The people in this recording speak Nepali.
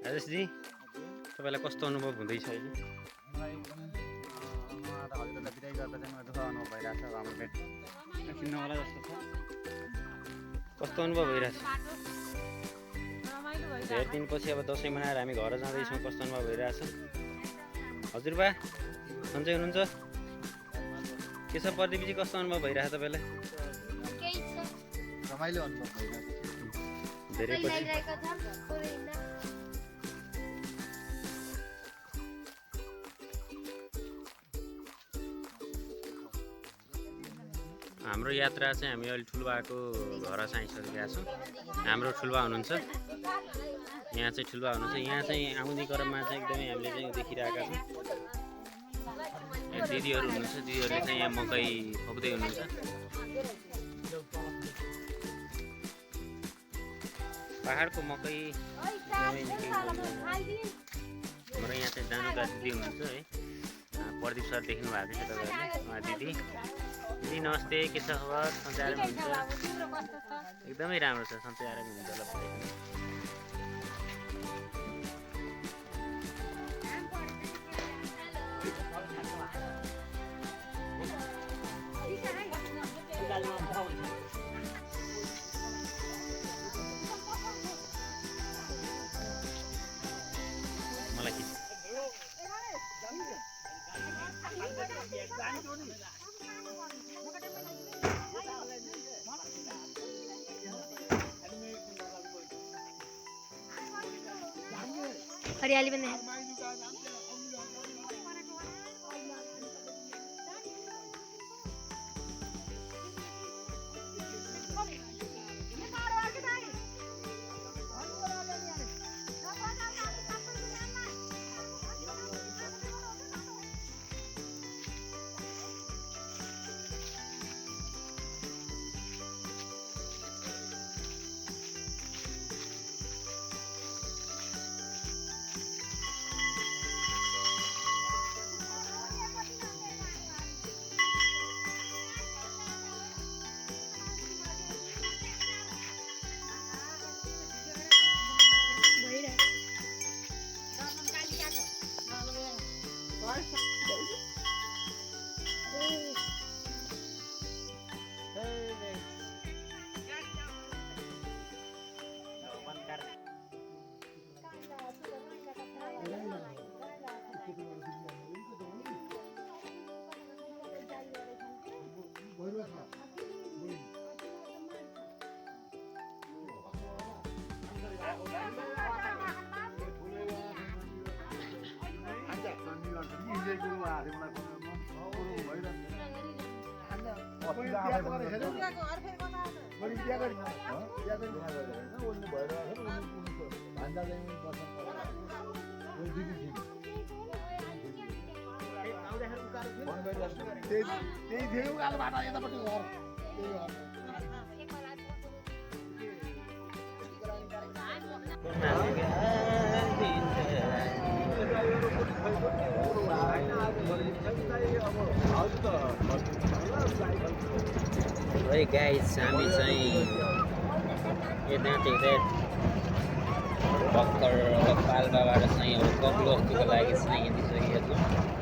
राजेशजी तपाईँलाई कस्तो अनुभव हुँदैछ अहिले? हजुरलाई बिदाई गर्दा चाहिँ मलाई दुःख अनुभव भइरहेको छ। हाम्रो भेट एकछिन नहोला जस्तो छ। कस्तो अनुभव भइरहेछ? धेरै दिनपछि अब दसैँ मनाएर हामी घर जाँदैछौँ। कस्तो अनुभव भइरहेछ? हजुरबा सन्चै हुनुहुन्छ? के छ प्रदीपजी, कस्तो अनुभव भइरहेछ तपाईँलाई? रमाइलो अनुभव भइरहेको छ। धेरै पछि हाम्रो यात्रा चाहिँ हामी अहिले ठुलबाको घर चाहिँ आइसकेका छौँ। हाम्रो ठुलबा हुनुहुन्छ यहाँ चाहिँ, ठुलबा हुनुहुन्छ यहाँ चाहिँ। आउने क्रममा चाहिँ एकदमै हामीले चाहिँ देखिरहेका छौँ। दिदीहरू हुनुहुन्छ, दिदीहरूले चाहिँ यहाँ मकै ठोक्दै हुनुहुन्छ। पहाडको मकै हाम्रो यहाँ चाहिँ जानुका दिदी हुनुहुन्छ है, प्रदीप सर देख्नु भएको छ तपाईँहरूले। उहाँ दिदी दिदी नमस्ते, के छ खबर? सन्चै आराम हुन्छ? एकदमै राम्रो छ, सन्चै आराम हुन्छ होला। मलाई के हरियाली बने है गाइस, हामी चाहिँ यता भर्खर पाल्पाबाट चाहिँ अब कपिल वस्तुको लागि चाहिँ हिँडिसकेका छौँ।